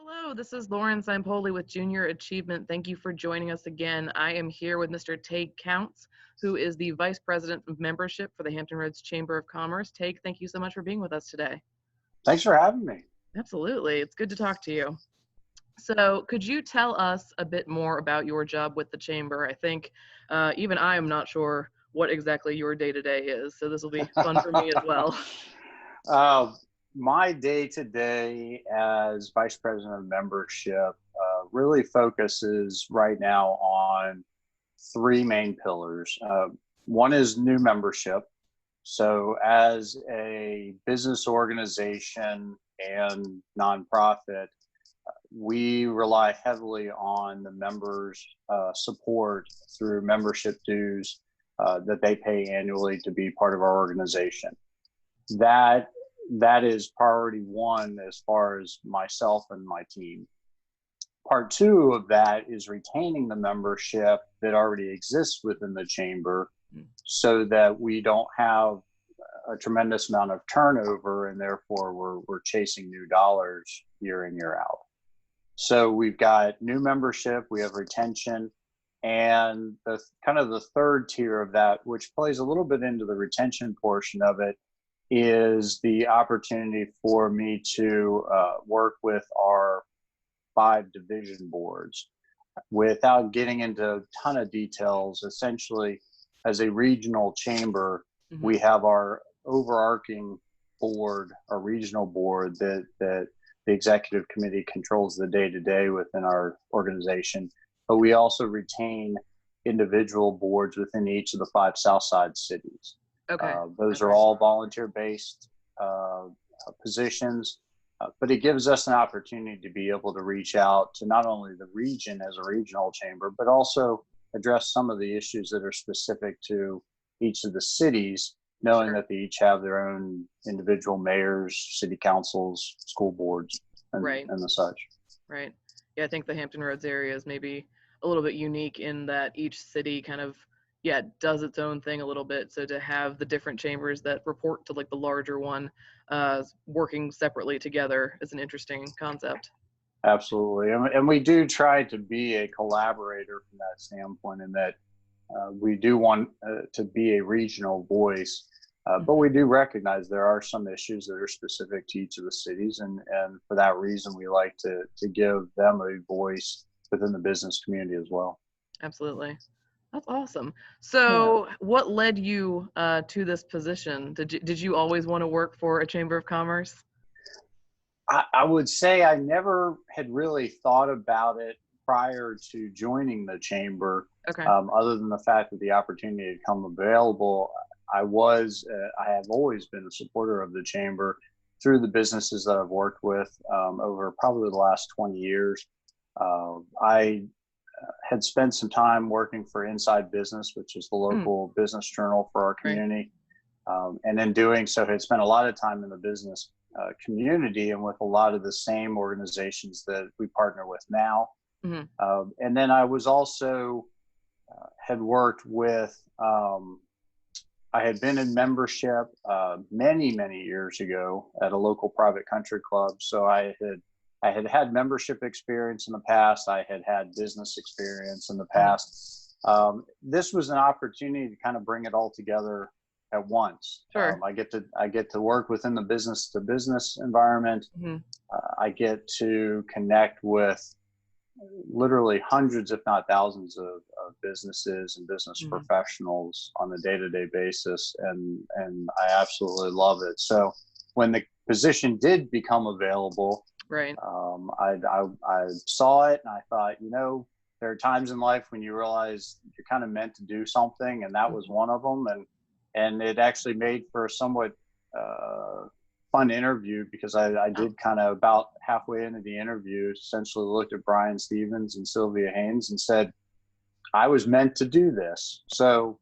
Hello, this is Lauren Simpoli with Junior Achievement. Thank you for joining us again. I am here with Mr. Tage Counts, who is the Vice President of Membership for the Hampton Roads Chamber of Commerce. Tage, thank you so much for being with us today. Thanks for having me. Absolutely. It's good to talk to you. So could you tell us a bit more about your job with the Chamber? I think even I am not sure what exactly your day-to-day is, so this will be fun for me as well. uh, my day-to-day as Vice President of Membership really focuses right now on three main pillars. One is new membership. So as a business organization and nonprofit, we rely heavily on the members' support through membership dues that they pay annually to be part of our organization. That is priority one as far as myself and my team. Part two of that is retaining the membership that already exists within the chamber so that we don't have a tremendous amount of turnover, and therefore we're chasing new dollars year in, year out. So we've got new membership, we have retention, and the kind of the third tier of that, which plays a little bit into the retention portion of it, is the opportunity for me to work with our 5 division boards. Without getting into a ton of details, essentially, as a regional chamber, we have our overarching board, our regional board that the executive committee controls the day-to-day within our organization, but we also retain individual boards within each of the 5 Southside cities. Okay. Those are all volunteer-based positions, but it gives us an opportunity to be able to reach out to not only the region as a regional chamber, but also address some of the issues that are specific to each of the cities, knowing that they each have their own individual mayors, city councils, school boards, and the such. Right. Yeah, I think the Hampton Roads area is maybe a little bit unique in that each city kind of does its own thing a little bit. So to have the different chambers that report to like the larger one working separately together is an interesting concept. Absolutely. And we do try to be a collaborator from that standpoint, in that we do want to be a regional voice, but we do recognize there are some issues that are specific to each of the cities. And for that reason, we like to give them a voice within the business community as well. Absolutely. That's awesome. So what led you to this position? Did you always want to work for a Chamber of Commerce? I would say I never had really thought about it prior to joining the chamber. Okay. Other than the fact that the opportunity had come available, I have always been a supporter of the chamber through the businesses that I've worked with over probably the last 20 years. I had spent some time working for Inside Business, which is the local business journal for our community. And in doing so, had spent a lot of time in the business community and with a lot of the same organizations that we partner with now. And then I was also had worked with, I had been in membership many years ago at a local private country club. So I had membership experience in the past. I had had business experience in the past. This was an opportunity to kind of bring it all together at once. Sure. I get to work within the business to business environment. I get to connect with literally hundreds, if not thousands, of businesses and business professionals on a day-to-day basis, and I absolutely love it. So when the position did become available, I saw it and I thought, there are times in life when you realize you're kind of meant to do something, and that was one of them. And it actually made for a somewhat fun interview, because I did kind of about halfway into the interview, essentially looked at Brian Stevens and Sylvia Haynes and said, I was meant to do this. So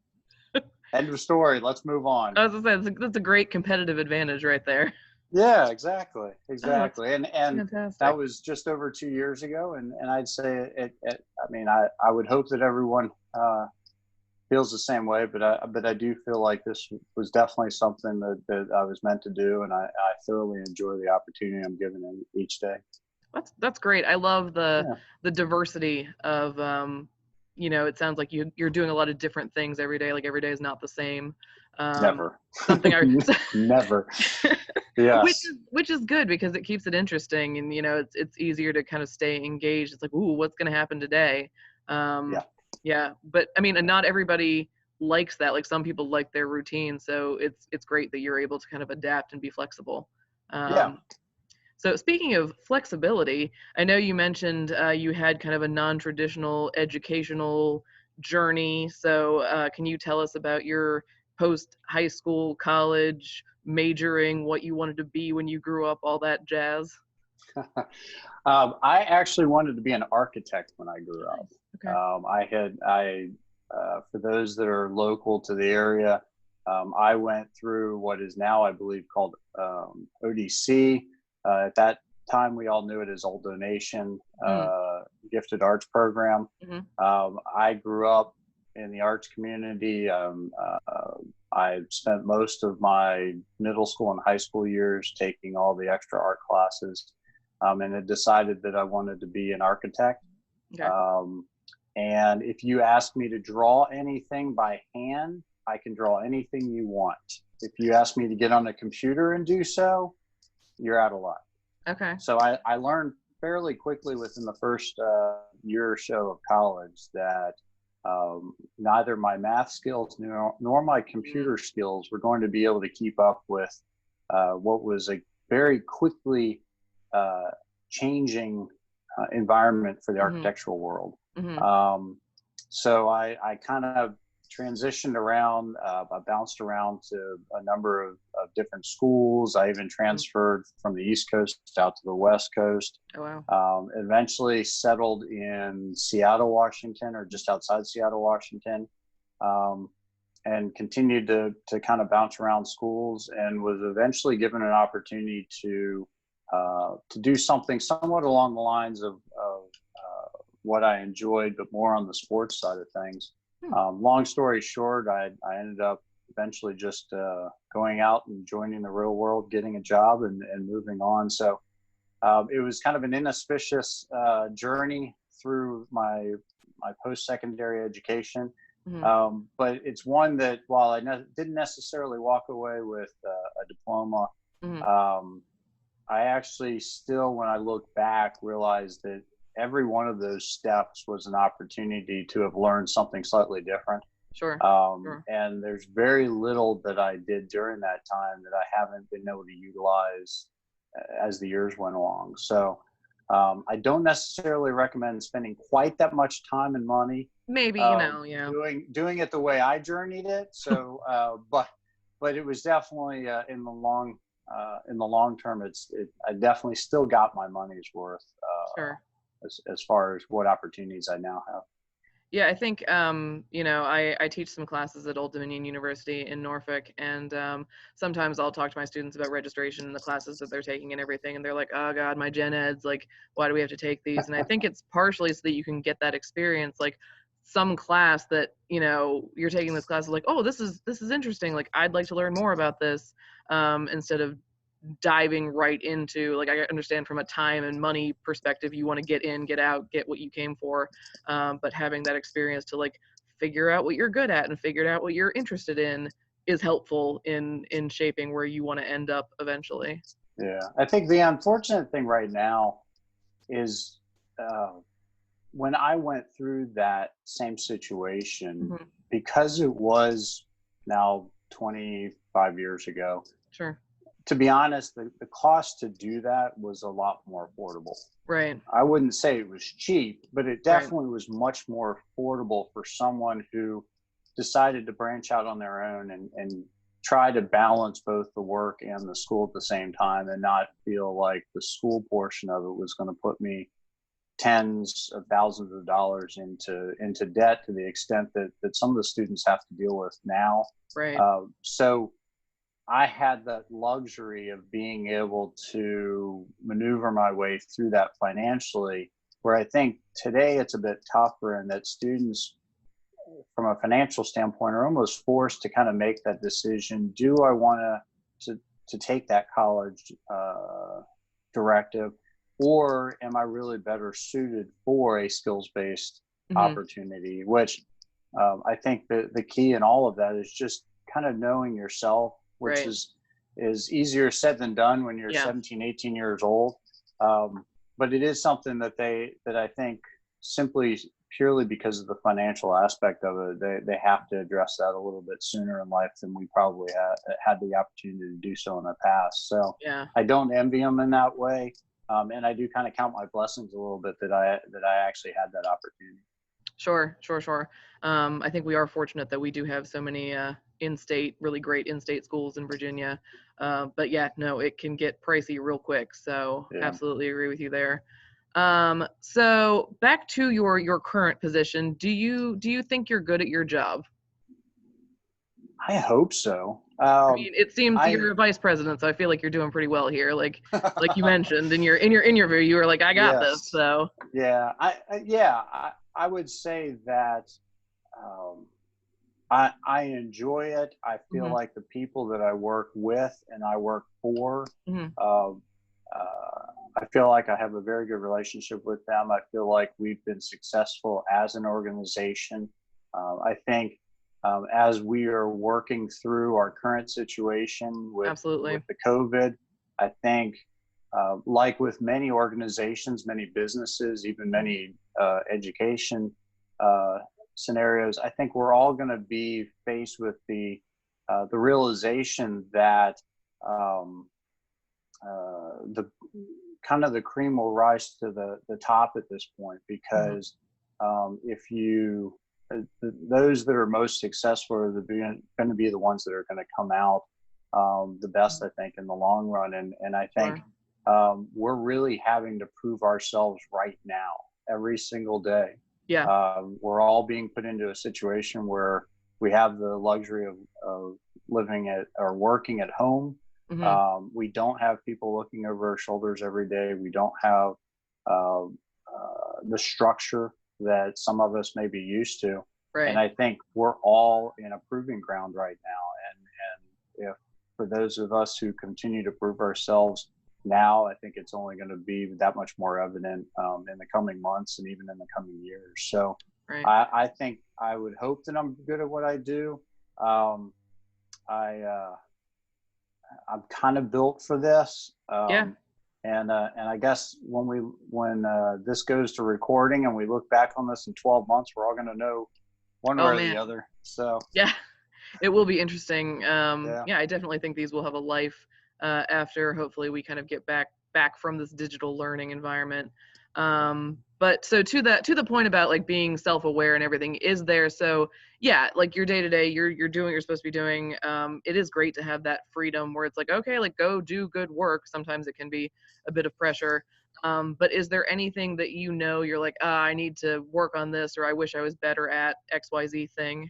end of story. Let's move on. I was going to say, that's a great competitive advantage right there. Yeah, exactly. And fantastic. That was just over 2 years ago. And I'd say I would hope that everyone feels the same way, but I do feel like this was definitely something that I was meant to do, and I thoroughly enjoy the opportunity I'm given each day. That's great. I love Yeah, the diversity of it sounds like you're doing a lot of different things every day. Like every day is not the same. Um, never. something I Never. which Yes. is which is good because it keeps it interesting, and it's easier to kind of stay engaged. It's like, ooh, what's going to happen today? Um, Yeah. yeah, but I mean, and not everybody likes that. Like some people like their routine, so it's great that you're able to kind of adapt and be flexible. Yeah. Um, so speaking of flexibility, I know you mentioned you had kind of a non-traditional educational journey. So can you tell us about your post high school, college majoring, what you wanted to be when you grew up, all that jazz? I actually wanted to be an architect when I grew up. Nice. Okay. For those that are local to the area, I went through what is now, I believe, called ODC. At that time, we all knew it as Old Donation, Mm, Gifted Arts Program. hmm I grew up in the arts community. I spent most of my middle school and high school years taking all the extra art classes, and had decided that I wanted to be an architect. Okay. Um, and if you ask me to draw anything by hand, I can draw anything you want. If you ask me to get on a computer and do so, you're out of luck. Okay. So I learned fairly quickly within the first year or so of college that neither my math skills nor my Mm, computer skills were going to be able to keep up with what was a very quickly uh, changing environment for the hmm architectural world. hmm Um, so I kind of transitioned around. I bounced around to a number of different schools. I even hmm transferred from the East Coast out to the West Coast. Oh wow. Eventually settled in Seattle, Washington, or just outside Seattle, Washington, um, and continued to kind of bounce around schools, and was eventually given an opportunity to do something somewhat along the lines of what I enjoyed, but more on the sports side of things. Hmm. Long story short, I ended up eventually just going out and joining the real world, getting a job, and moving on. So it was kind of an inauspicious journey through my post secondary education, hmm but it's one that while I didn't necessarily walk away with a diploma, hmm um, I actually still, when I look back, realize that every one of those steps was an opportunity to have learned something slightly different. Sure. Sure. And there's very little that I did during that time that I haven't been able to utilize as the years went along. So I don't necessarily recommend spending quite that much time and money Maybe, yeah. doing it the way I journeyed it. So, but it was definitely in the long term, I definitely still got my money's worth Sure. as far as what opportunities I now have. Yeah, I think I teach some classes at Old Dominion University in Norfolk, and sometimes I'll talk to my students about registration and the classes that they're taking and everything, and they're like, "Oh God, my gen eds, like, why do we have to take these?" And I think it's partially so that you can get that experience, like some class that you're taking this class is like, "Oh, this is interesting. Like, I'd like to learn more about this," instead of diving right into, like, I understand from a time and money perspective you want to get in, get out, get what you came for, but having that experience to like figure out what you're good at and figure out what you're interested in is helpful in shaping where you want to end up eventually. Yeah, I think the unfortunate thing right now is uh, when I went through that same situation, Hmm because it was now 25 years ago. Sure. To be honest, the cost to do that was a lot more affordable. Right. I wouldn't say it was cheap, but it Right. definitely was much more affordable for someone who decided to branch out on their own and try to balance both the work and the school at the same time, and not feel like the school portion of it was going to put me tens of thousands of dollars into debt to the extent that some of the students have to deal with now. Right. So I had that luxury of being able to maneuver my way through that financially, where I think today it's a bit tougher, and that students, from a financial standpoint, are almost forced to kind of make that decision. Do I want to take that college directive? or am I really better suited for a skills-based Hmm. opportunity? Which I think the key in all of that is just kind of knowing yourself, which Right. is easier said than done when you're Yeah. 17, 18 years old. Um, but it is something that I think simply purely because of the financial aspect of it, they have to address that a little bit sooner in life than we probably had the opportunity to do so in the past. So Yeah. I don't envy them in that way. And I do kind of count my blessings a little bit that I actually had that opportunity. Sure, sure, sure. I think we are fortunate that we do have so many in-state, really great in-state schools in Virginia. But yeah, no, it can get pricey real quick. So Yeah, absolutely agree with you there. So back to your current position, do you think you're good at your job? I hope so. I mean, it seems I you're a vice president, so I feel like you're doing pretty well here. Like you mentioned in your interview, you were like, I got this. yes, So yeah, I would say that um, I enjoy it. I feel hmm like the people that I work with and I work for, hmm um, I feel like I have a very good relationship with them. I feel like we've been successful as an organization. I think as we are working through our current situation with absolutely. the COVID, I think like with many organizations, many businesses, even Mhm. many education uh, scenarios, I think we're all going to be faced with the realization that um, the kind of the cream will rise to the top at this point Mhm. because if you those that are most successful are going to be the ones that are going to come out the best, Mhm. I think, in the long run. And I think Sure. we're really having to prove ourselves right now, every single day. Yeah. We're all being put into a situation where we have the luxury of living at or working at home. hmm We don't have people looking over our shoulders every day. We don't have uh, the structure that some of us may be used to. And Right. I think we're all in a proving ground right now. And if for those of us who continue to prove ourselves now, I think it's only going to be that much more evident in the coming months and even in the coming years. So Right. I think I would hope that I'm good at what I do. Um, I I'm kind of built for this. Yeah. And I guess when this goes to recording and we look back on this in 12 months, we're all going to know one way Oh or the man. other. So Yeah. It will be interesting. yeah, Yeah, I definitely think these will have a life after hopefully we kind of get back from this digital learning environment. But so to the point about like being self-aware and everything, is there so yeah, like your day to day, you're doing what you're supposed to be doing. It is great to have that freedom where it's like, okay, like go do good work. Sometimes it can be a bit of pressure. But is there anything that you're like, I need to work on this, or I wish I was better at XYZ thing?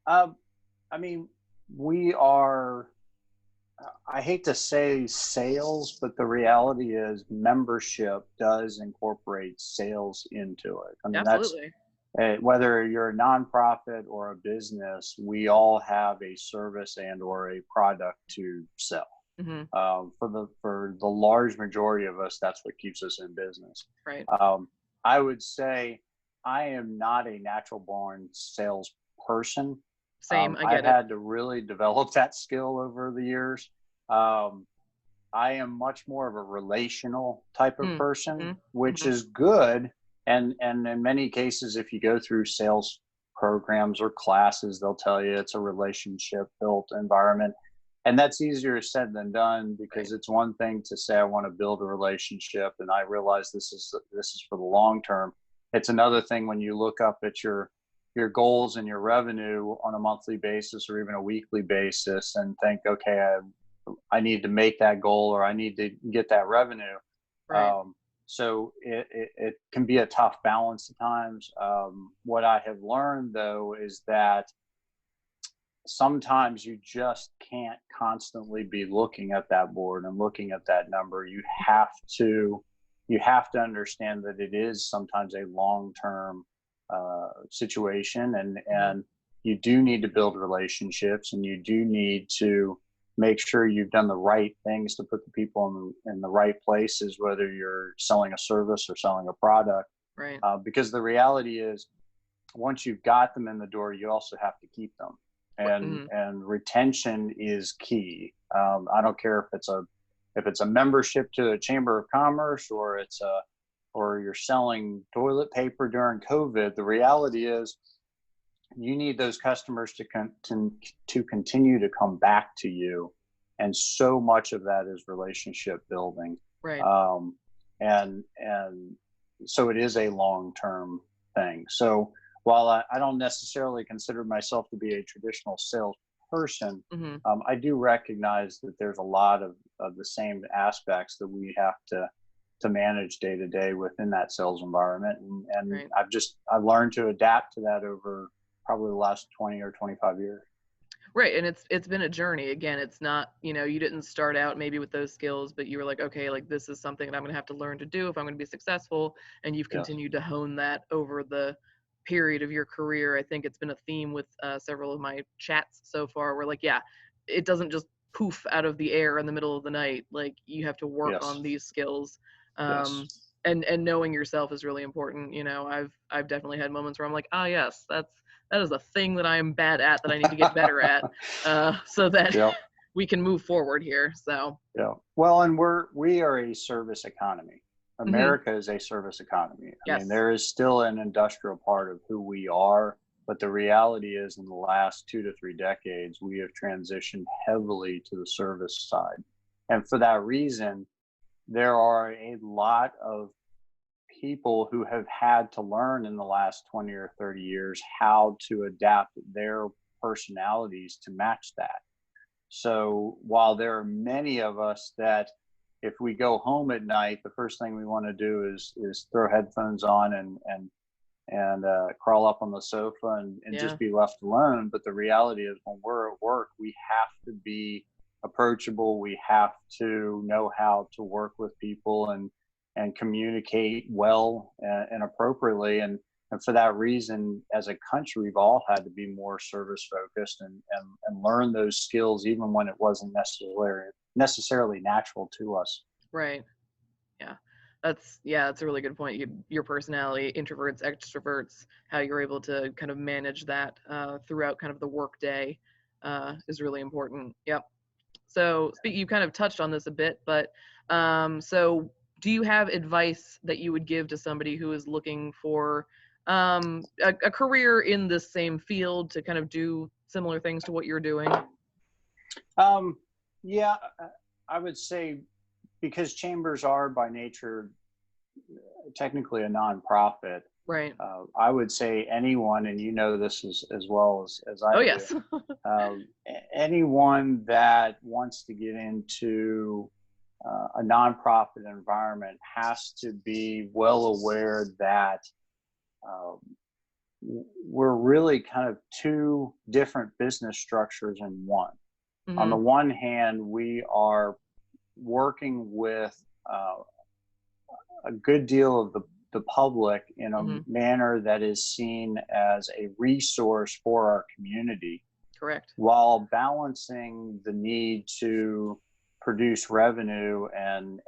um, I mean, we are. I hate to say sales, but the reality is membership does incorporate sales into it. I mean, that's Absolutely. whether you're a nonprofit or a business, we all have a service and or a product to sell. Mhm. For the large majority of us, that's what keeps us in business. Right. Um, I would say I am not a natural born salesperson. Same, I I've get it. had to really develop that skill over the years. Um, I am much more of a relational type of Mm. person, Mhm. which Mhm. is good. And in many cases, if you go through sales programs or classes, they'll tell you it's a relationship built environment. And that's easier said than done Right. because it's one thing to say I want to build a relationship and I realize this is for the long term. It's another thing when you look up at your goals and your revenue on a monthly basis or even a weekly basis and think, okay, I need to make that goal or I need to get that revenue. Right. Um, so it can be a tough balance at times. What I have learned though is that sometimes you just can't constantly be looking at that board and looking at that number. You have to understand that it is sometimes a long term situation, and Mhm. and you do need to build relationships, and you do need to make sure you've done the right things to put the people in the right places, whether you're selling a service or selling a product. Right. Because the reality is, once you've got them in the door, you also have to keep them, Mm-hmm. and retention is key. I don't care if it's a membership to a chamber of commerce, or you're selling toilet paper during COVID. The reality is, you need those customers to continue to come back to you, and so much of that is relationship building. Right. um, and so it is a long-term thing. So while I don't necessarily consider myself to be a traditional salesperson, Mm-hmm. I do recognize that there's a lot of the same aspects that we have to manage day to day within that sales environment. And Right. I've learned to adapt to that over probably the last 20 or 25 years. Right. And it's been a journey. Again, it's not, you didn't start out maybe with those skills, but you were like, okay, like this is something that I'm going to have to learn to do if I'm going to be successful. And you've Yes. continued to hone that over the period of your career. I think it's been a theme with several of my chats so far where, like, yeah, it doesn't just poof out of the air in the middle of the night. Like, you have to work Yes. on these skills. Yes. And knowing yourself is really important. I've definitely had moments where I'm like, ah, yes, that is a thing that I'm bad at that I need to get better at, so that Yep. we can move forward here. So, Yeah. Well, and we are a service economy. mhm, America is a service economy. I mean, yes, there is still an industrial part of who we are, but the reality is, in the last 2 to 3 decades, we have transitioned heavily to the service side. And for that reason, there are a lot of people who have had to learn in the last 20 or 30 years how to adapt their personalities to match that. So while there are many of us that, if we go home at night, the first thing we want to do is throw headphones on and crawl up on the sofa and yeah, just be left alone. But the reality is, when we're at work, we have to be approachable. We have to know how to work with people and communicate well and appropriately. And for that reason, as a country, we've all had to be more service focused and learn those skills, even when it wasn't necessarily natural to us. right, yeah. That's a really good point. Your personality, introverts, extroverts, how you're able to kind of manage that throughout kind of the work day is really important. Yep. So, you kind of touched on this a bit, but so do you have advice that you would give to somebody who is looking for a career in the same field to kind of do similar things to what you're doing? Um, yeah, I would say, because chambers are by nature technically a nonprofit, Right. I would say anyone, and you know this as well as Oh, I do, yes. anyone that wants to get into a nonprofit environment has to be well aware that um, we're really kind of two different business structures in one. On the Mhm. one hand, we are working with a good deal of the public in a Mhm. manner that is seen as a resource for our community, Correct. while balancing the need to produce revenue and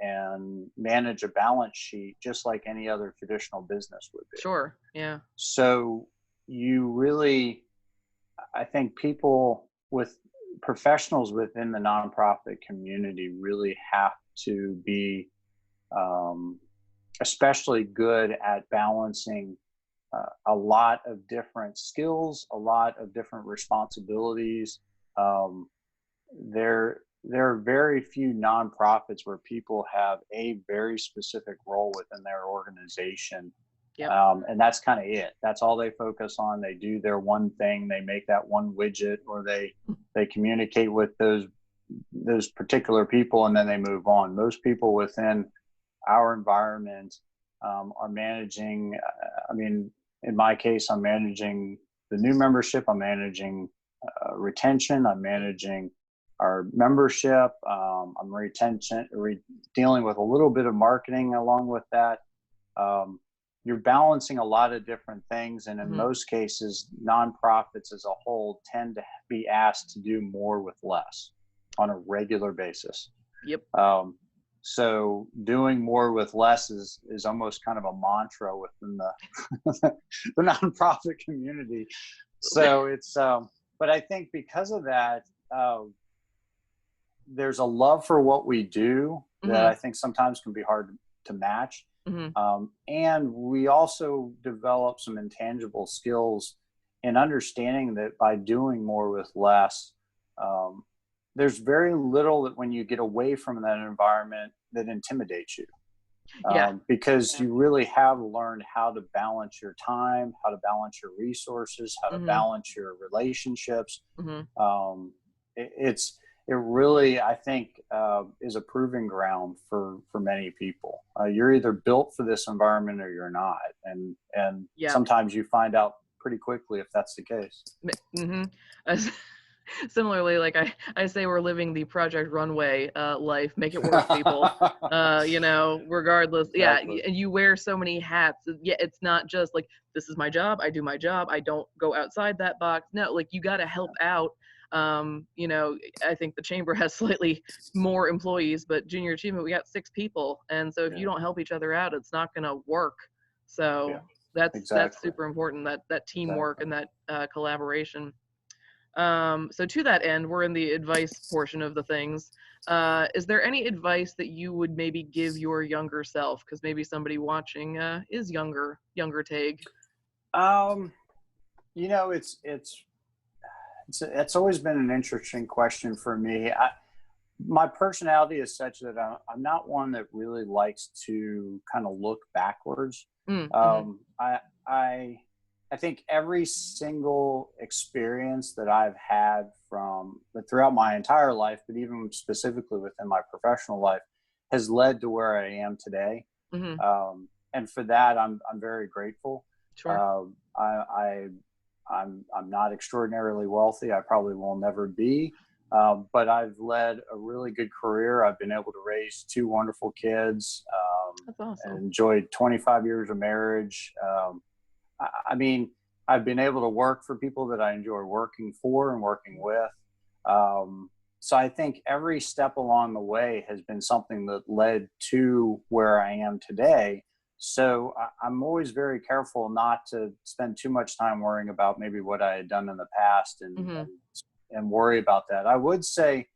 manage a balance sheet just like any other traditional business would be. Sure. Yeah. So you really, I think people with professionals within the nonprofit community really have to be um, especially good at balancing a lot of different skills, a lot of different responsibilities. Um, there are very few nonprofits where people have a very specific role within their organization, Yep. and that's kind of it. That's all they focus on. They do their one thing. They make that one widget, or they communicate with those particular people, and then they move on. Most people within our environment are managing. I mean, in my case, I'm managing the new membership. I'm managing retention. I'm managing our membership. Dealing with a little bit of marketing along with that. You're balancing a lot of different things, and in Mhm. most cases, nonprofits as a whole tend to be asked to do more with less. on a regular basis. Yep. So doing more with less is almost kind of a mantra within the the nonprofit community. So it's but I think because of that, there's a love for what we do that Mm-hmm. I think sometimes can be hard to match. Mm-hmm. And we also develop some intangible skills in understanding that by doing more with less, there's very little that when you get away from that environment that intimidates you. Yeah. Because you really have learned how to balance your time, how to balance your resources, how to Mm-hmm. balance your relationships. Mm-hmm. Um, it really, I think, is a proving ground for many people. You're either built for this environment or you're not, and Yeah. sometimes you find out pretty quickly if that's the case. Mm-hmm. Similarly, like I say, we're living the Project Runway life. Make it work, people. Regardless. Yeah, Exactly. and you wear so many hats. Yeah, it's not just like this is my job. I do my job. I don't go outside that box. No, like you got to help out. I think the chamber has slightly more employees, but junior achievement we got 6 people, and so if you Yeah. don't help each other out, it's not going to work. Yeah. So that's Exactly. super important, that teamwork Exactly. and that collaboration. So to that end, we're in the advice portion of the things. Is there any advice that you would maybe give your younger self? Because maybe somebody watching is younger Tage. Um, it's always been an interesting question for me. My personality is such that I'm not one that really likes to kind of look backwards. Mm-hmm. I think every single experience that I've had from throughout my entire life, but even specifically within my professional life, has led to where I am today. Mm-hmm. And for that, I'm very grateful. Sure. Uh, I I'm not extraordinarily wealthy. I probably will never be. But I've led a really good career. I've been able to raise 2 wonderful kids, That's and awesome. enjoyed 25 years of marriage. I mean, I've been able to work for people that I enjoy working for and working with. So I think every step along the way has been something that led to where I am today. So I'm always very careful not to spend too much time worrying about maybe what I had done in the past Mm-hmm. and worry about that. I would say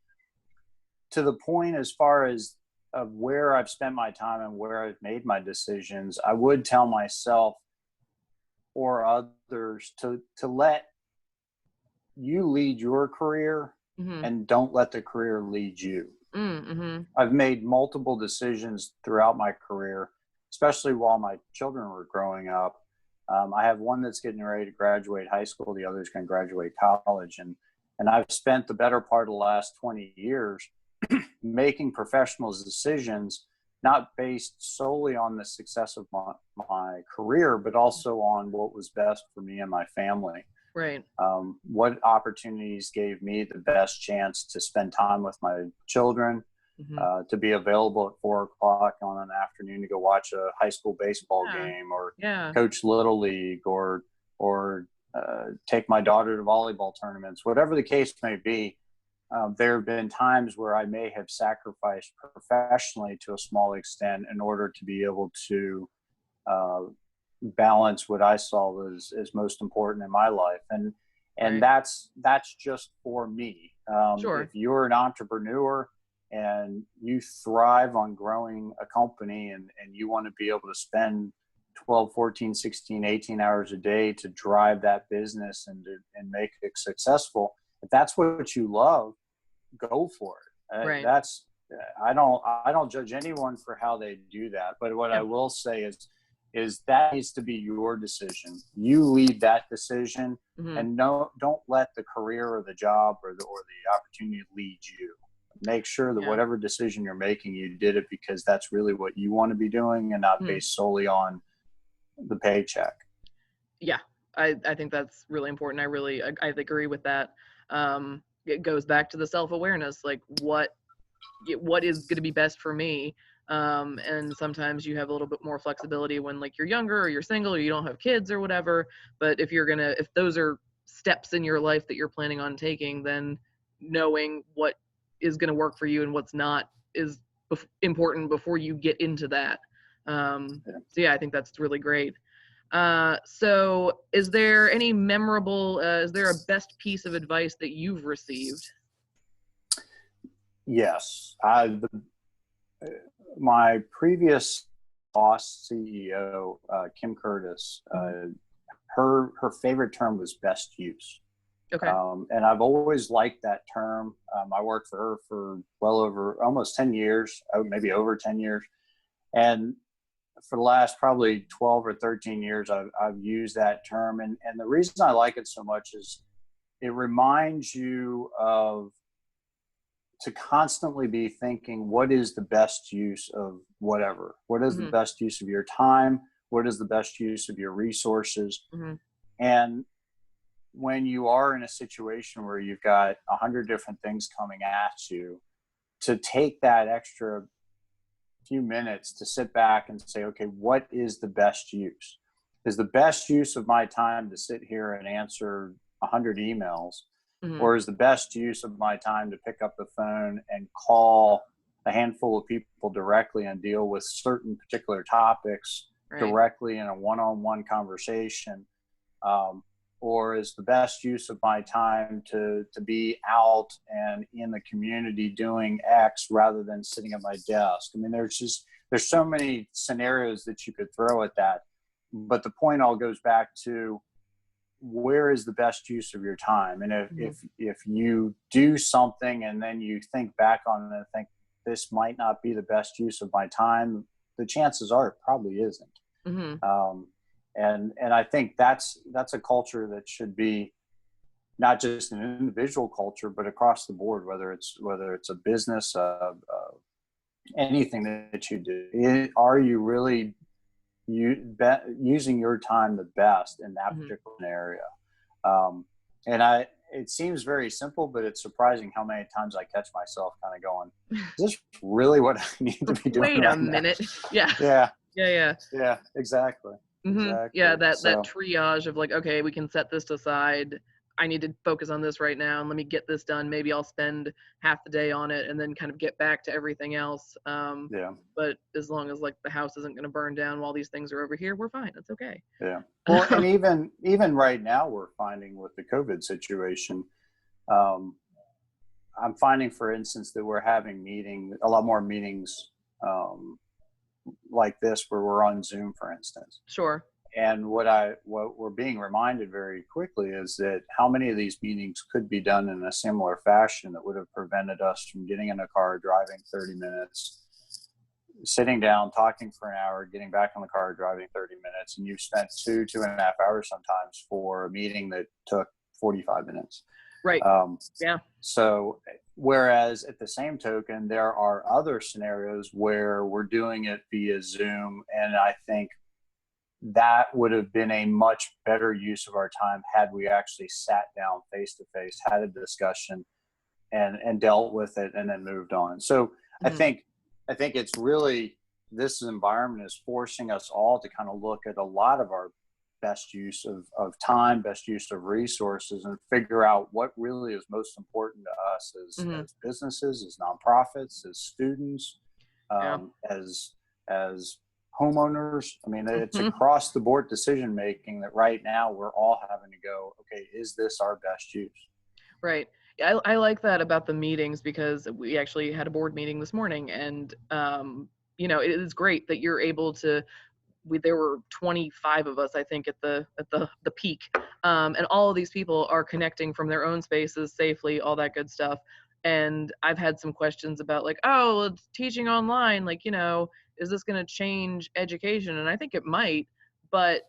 to the point as far as of where I've spent my time and where I've made my decisions, I would tell myself or others to let you lead your career Mm-hmm. and don't let the career lead you. Mm-hmm. I've made multiple decisions throughout my career, especially while my children were growing up. I have one that's getting ready to graduate high school. The other's going to graduate college. And I've spent the better part of the last 20 years making professional decisions, not based solely on the success of my career, but also on what was best for me and my family. Right. What opportunities gave me the best chance to spend time with my children, Mm-hmm. to be available at 4 o'clock on an afternoon to go watch a high school baseball Yeah. game or Yeah. coach little league or take my daughter to volleyball tournaments, whatever the case may be. There have been times where I may have sacrificed professionally to a small extent in order to be able to uh, balance what I saw as most important in my life, and Right. that's just for me. If Sure. you're an entrepreneur and you thrive on growing a company and you want to be able to spend 12, 14, 16, 18 hours a day to drive that business and make it successful, if that's what you love, go for it. Right. That's I don't judge anyone for how they do that, but what I Yeah. will say is that needs to be your decision. You lead that decision, Mm-hmm. and no, don't let the career or the job or the opportunity lead you. Make sure that Yeah. whatever decision you're making, you did it because that's really what you want to be doing, and not Mm-hmm. based solely on the paycheck. Yeah. I think that's really important. I agree with that. It goes back to the self-awareness, like what is going to be best for me. And sometimes you have a little bit more flexibility when like you're younger or you're single or you don't have kids or whatever. But if those are steps in your life that you're planning on taking, then knowing what is going to work for you and what's not is important before you get into that. So yeah, I think that's really great. So is there any memorable, is there a best piece of advice that you've received? Yes. My previous boss, CEO, Kim Curtis, her favorite term was best use. Okay. And I've always liked that term. I worked for her for well over almost 10 years, maybe over 10 years. And for the last probably 12 or 13 years, I've used that term. And the reason I like it so much is it reminds you to constantly be thinking, what is the best use of whatever? What is the best use of your time? What is the best use of your resources? And when you are in a situation where you've got 100 different things coming at you, to take that extra few minutes to sit back and say, okay, what is the best use? Is the best use of my time to sit here and answer 100 emails? Or is the best use of my time to pick up the phone and call a handful of people directly and deal with certain particular topics directly in a one-on-one conversation? Or is the best use of my time to be out and in the community doing X rather than sitting at my desk? I mean, there's so many scenarios that you could throw at that. But the point all goes back to, where is the best use of your time? And if you do something and then you think back on it and think, this might not be the best use of my time, the chances are it probably isn't. And I think that's a culture that should be not just an individual culture, but across the board, whether it's a business, anything that you do. Are you really using your time the best in that particular area? And it seems very simple, but it's surprising how many times I catch myself kind of going, is this really what I need to be doing? Wait a minute. Yeah. Yeah, exactly. Yeah, that triage of like, okay, we can set this aside. I need to focus on this right now and let me get this done. Maybe I'll spend half the day on it and then kind of get back to everything else. But as long as like the house isn't going to burn down while these things are over here, we're fine. It's okay. Yeah. Well, and even right now we're finding with the COVID situation, I'm finding, for instance, that we're having a lot more meetings like this where we're on Zoom, for instance. Sure. And what we're being reminded very quickly is that how many of these meetings could be done in a similar fashion that would have prevented us from getting in a car, driving 30 minutes, sitting down, talking for an hour, getting back on the car, driving 30 minutes, and you've spent 2.5 hours sometimes for a meeting that took 45 minutes. Right. Yeah. So, whereas at the same token, there are other scenarios where we're doing it via Zoom, and I think that would have been a much better use of our time had we actually sat down face to face, had a discussion, and dealt with it, and then moved on. So I think it's really, this environment is forcing us all to kind of look at a lot of our best use of time, best use of resources, and figure out what really is most important to us as businesses, as nonprofits, as students, as homeowners. I mean, it's across the board decision making that right now we're all having to go, okay, is this our best use? Right. I like that about the meetings, because we actually had a board meeting this morning, and it is great that you're able to. There were 25 of us, I think, at the peak, and all of these people are connecting from their own spaces safely, all that good stuff. And I've had some questions about like, oh, it's teaching online, like, is this going to change education? And I think it might, but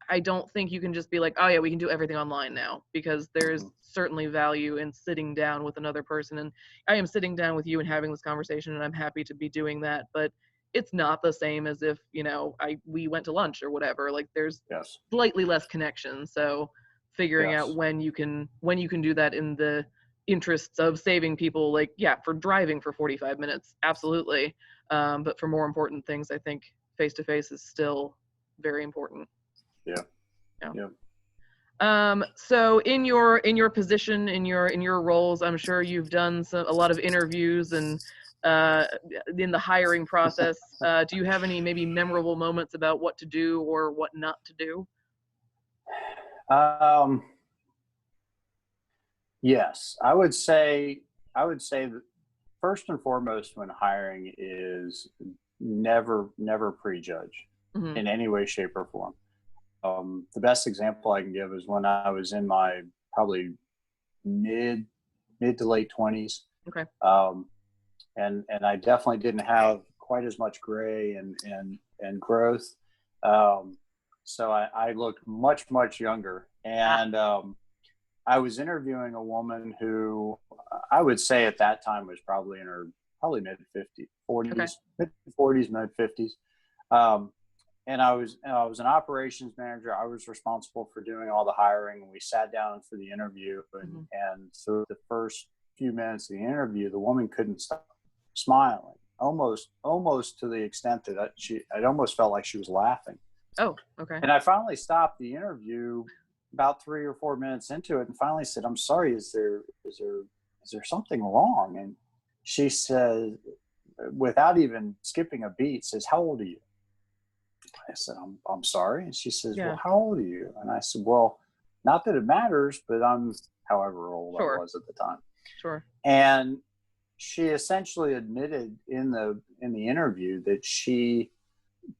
I don't think you can just be like, oh yeah, we can do everything online now, because there's certainly value in sitting down with another person. And I am sitting down with you and having this conversation, and I'm happy to be doing that, but it's not the same as if, we went to lunch or whatever. Like, there's slightly less connection. So figuring out when you can do that in the interests of saving people, like, for driving for 45 minutes, absolutely. But for more important things, I think face-to-face is still very important. Yeah. So in your position, in your roles, I'm sure you've done a lot of interviews and in the hiring process. Do you have any maybe memorable moments about what to do or what not to do? Um, yes, I would say that first and foremost when hiring is never prejudge Hmm. in any way, shape, or form. The best example I can give is when I was in my probably mid mid to late 20s, Okay. um, and I definitely didn't have quite as much gray and growth. Um, so I looked much younger, Ah. and I was interviewing a woman who I would say at that time was probably in her probably mid 50s, Okay. 40s, mid 50s. Um, and I was an operations manager. I was responsible for doing all the hiring. We sat down for the interview, Hmm. and through the first few minutes of the interview, the woman couldn't stop smiling, almost to the extent that I almost felt like she was laughing. Oh. Okay. And I finally stopped the interview about 3 or 4 minutes into it, and finally said, "I'm sorry. Is there something wrong?" And she said, without even skipping a beat, says, "How old are you?" I said, I'm sorry. And she says, "Well, Yeah. how old are you?" And I said, "Well, not that it matters, but I'm however old I Sure. was at the time." Sure. And she essentially admitted in the interview that she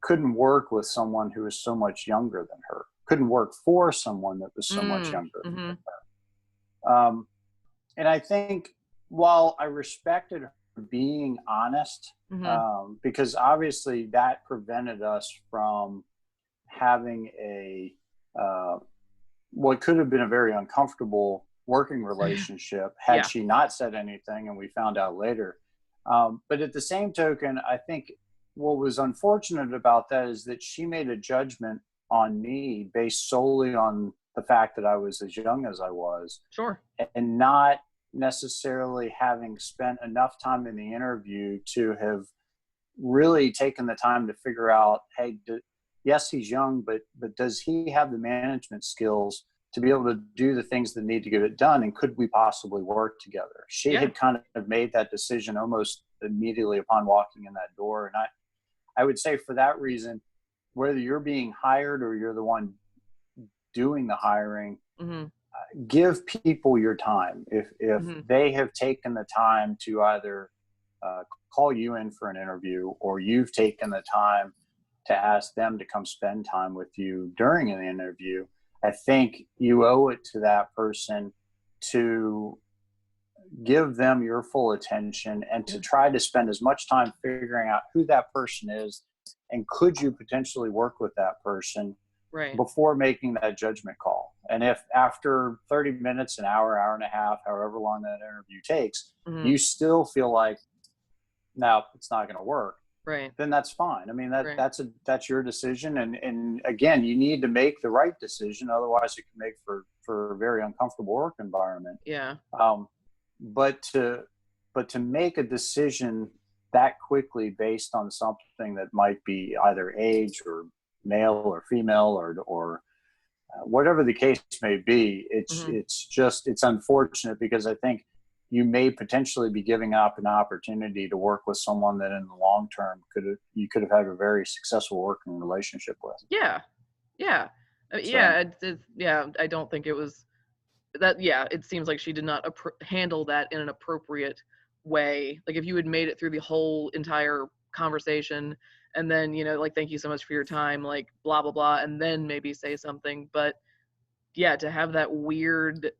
couldn't work with someone who was so much younger than her, couldn't work for someone that was so much Mm. younger Hmm. than her. And I think while I respected her being honest, Hmm. because obviously that prevented us from having a what could have been a very uncomfortable working relationship had Yeah. she not said anything, and we found out later. But at the same token, I think what was unfortunate about that is that she made a judgment on me based solely on the fact that I was as young as I was, Sure. and not necessarily having spent enough time in the interview to have really taken the time to figure out, hey, yes, he's young, but does he have the management skills to be able to do the things that need to get it done, and could we possibly work together? She Yeah. had kind of made that decision almost immediately upon walking in that door, and I would say for that reason, whether you're being hired or you're the one doing the hiring, Hmm. give people your time. If Hmm. they have taken the time to either uh, call you in for an interview, or you've taken the time to ask them to come spend time with you during an interview, I think you owe it to that person to give them your full attention and to Yeah. try to spend as much time figuring out who that person is and could you potentially work with that person Right. before making that judgment call. And if after 30 minutes, an hour and a half, however long that interview takes, Hmm. you still feel like, no, it's not going to work, Right. then that's fine. I mean, Right. that's your decision. And again, you need to make the right decision. Otherwise it can make for a very uncomfortable work environment. Yeah. Um, but to make a decision that quickly based on something that might be either age or male or female or whatever the case may be, Hmm. it's unfortunate because I think you may potentially be giving up an opportunity to work with someone that in the long term you could have had a very successful working relationship with. Yeah. Yeah. So Yeah. Yeah. I don't think it was that. Yeah. It seems like she did not handle that in an appropriate way. Like if you had made it through the whole entire conversation and then, like, thank you so much for your time, like, blah, blah, blah, and then maybe say something. But yeah, to have that weird,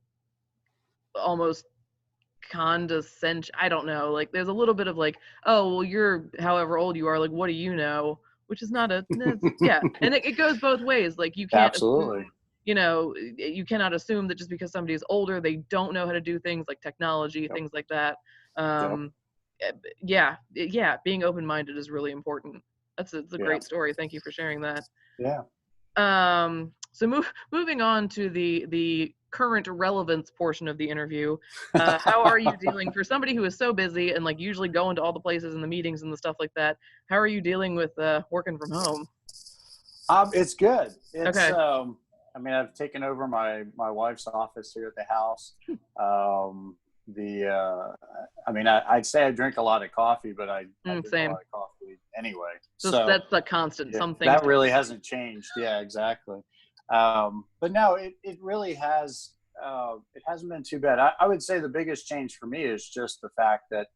almost condescension, I don't know, like there's a little bit of like, oh well, you're however old you are, like what do you know, which is not a yeah, and it goes both ways. Like you can't absolutely. assume, you cannot assume that just because somebody is older they don't know how to do things like technology, Yep. things like that. Yep. um yeah, being open-minded is really important. It's a Yeah. great story, thank you for sharing that. Yeah. So moving on to the current relevance portion of the interview. How are you dealing for somebody who is so busy and like usually going to all the places and the meetings and the stuff like that? How are you dealing with working from home? It's good. It's Okay. I mean, I've taken over my wife's office here at the house. Um, I mean, I'd say I drink a lot of coffee, but I drink a Same. lot of coffee anyway. Just So that's the constant. yeah, Some things that don't really change. hasn't changed. Yeah, exactly. But no, it really has. It hasn't been too bad. I would say the biggest change for me is just the fact that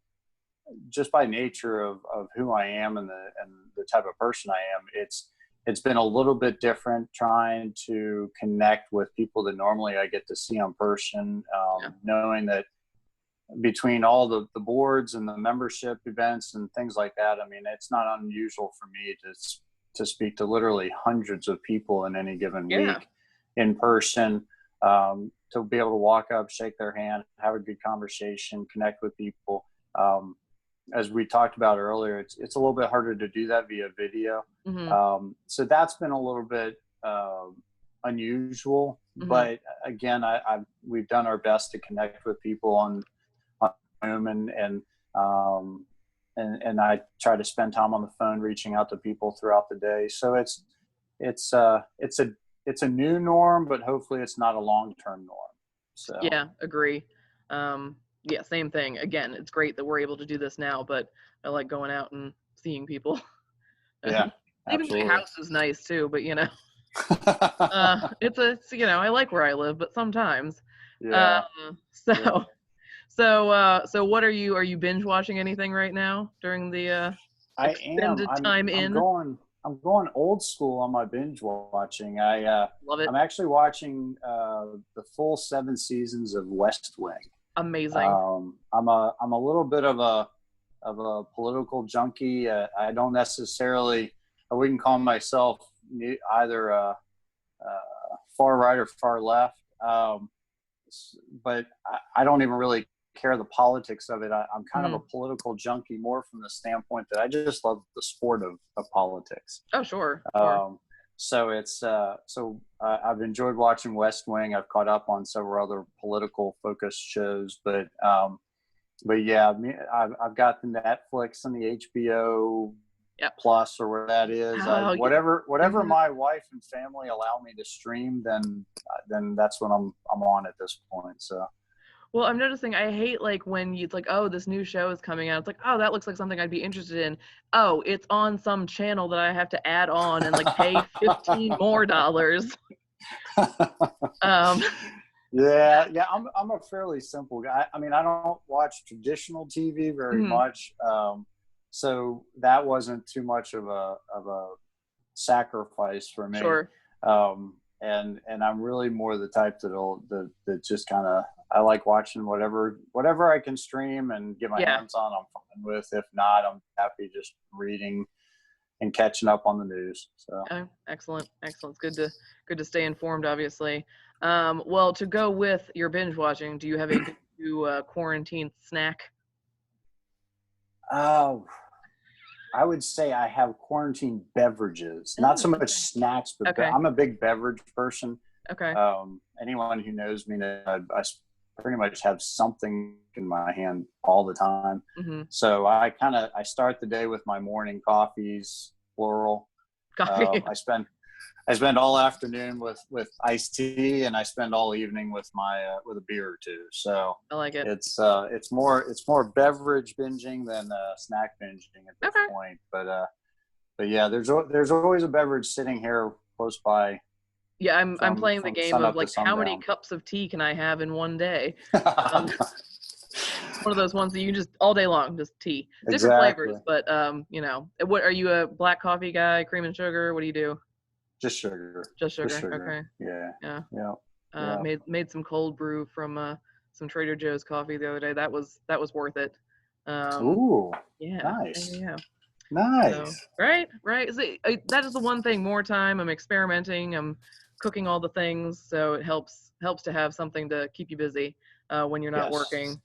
just by nature of who I am and the type of person I am, it's been a little bit different trying to connect with people that normally I get to see in person. Yeah. Knowing that between all the boards and the membership events and things like that, I mean, it's not unusual for me to speak to literally hundreds of people in any given Yeah. week in person. To be able to walk up, shake their hand, have a good conversation, connect with people. As we talked about earlier, it's a little bit harder to do that via video. Mhm. So that's been a little bit unusual. Mhm. But again, we've done our best to connect with people on Zoom and I try to spend time on the phone reaching out to people throughout the day. So it's it's a new norm, but hopefully it's not a long-term norm. So Yeah, agree. Yeah, same thing. Again, it's great that we're able to do this now, but I like going out and seeing people. yeah, Even my absolutely. house is nice too, but I like where I live, but sometimes. Uh, Yeah, yeah. so so what are you binge watching anything right now during the I am. extended time in? I'm going old school on my binge watching. Love it. I'm actually watching the full 7 seasons of West Wing. Amazing. I'm a little bit of a political junkie. I don't necessarily, I wouldn't call myself either far right or far left. But I don't even really care the politics of it. I'm kind of a Mhm. political junkie more from the standpoint that I just love the sport of politics. Oh, sure, sure. Um, so I've enjoyed watching West Wing. I've caught up on several other political focused shows, but yeah, I've got the Netflix and the HBO Yep. Plus or where that is. Oh, yeah. Whatever Mhm. my wife and family allow me to stream, then that's what I'm on at this point. So Well, I'm noticing I hate like when it's like, oh, this new show is coming out. It's like, oh, that looks like something I'd be interested in. Oh, it's on some channel that I have to add on and like pay 15 more dollars. Um, yeah, yeah, I'm a fairly simple guy. I mean, I don't watch traditional TV very mhm, much, so that wasn't too much of a sacrifice for me. sure. And I'm really more the type that just kind of I like watching whatever I can stream and get my Yeah. hands on. I'm fine with. If not, I'm happy just reading and catching up on the news. So Oh, excellent. Excellent. It's good to stay informed, obviously. Well, to go with your binge watching, do you have a go-to quarantine snack? oh, I would say I have quarantine beverages, not Oh, so much okay. snacks, but Okay. I'm a big beverage person. Okay. Anyone who knows me, I pretty much have something in my hand all the time. Mhm. So I start the day with my morning coffees, plural. Coffee. I spend all afternoon with iced tea, and I spend all evening with my with a beer or two. So I like it. it's more beverage binging than snack binging at this Okay. point. But yeah, there's always a beverage sitting here close by Yeah, I'm playing the from game sun of up to like how many sundown. cups of tea can I have in one day? Um, one of those ones that you just all day long, just tea. Different Exactly. flavors, but what are you a black coffee guy, cream and sugar? What do you do? Just sugar. Just Just sugar. sugar. Okay. Yeah. Yeah. Yeah. Yeah. Made some cold brew from some Trader Joe's coffee the other day. That was worth it. Um, Ooh. yeah. Yeah. Nice. Yeah. So, Nice. right, right. See, that is the one thing. More time. I'm experimenting. I'm cooking all the things, so it helps to have something to keep you busy when you're not Yes. working.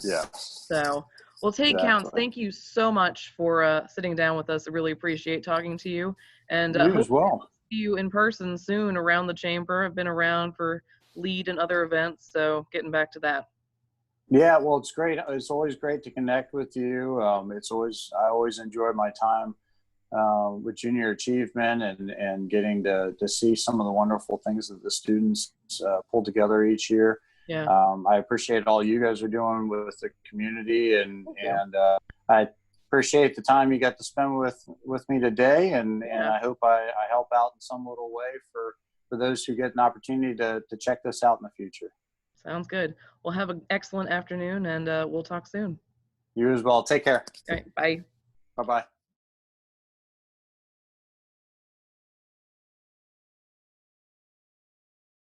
Yes. So, well, Take Counts. Exactly. Thank you so much for sitting down with us. I really appreciate talking to you, and You as hopefully well. I'll see you in person soon around the chamber. I've been around for lead and other events, so getting back to that. Yeah, well, it's great. It's always great to connect with you. I always enjoy my time with junior achievement and getting to see some of the wonderful things that the students pull together each year. Yeah. I appreciate all you guys are doing with the community, and I appreciate the time you got to spend with me today, and I hope I help out in some little way for those who get an opportunity to check this out in the future. Sounds good. Well, have an excellent afternoon, and we'll talk soon. You as well. Take care. All right, bye. Bye-bye.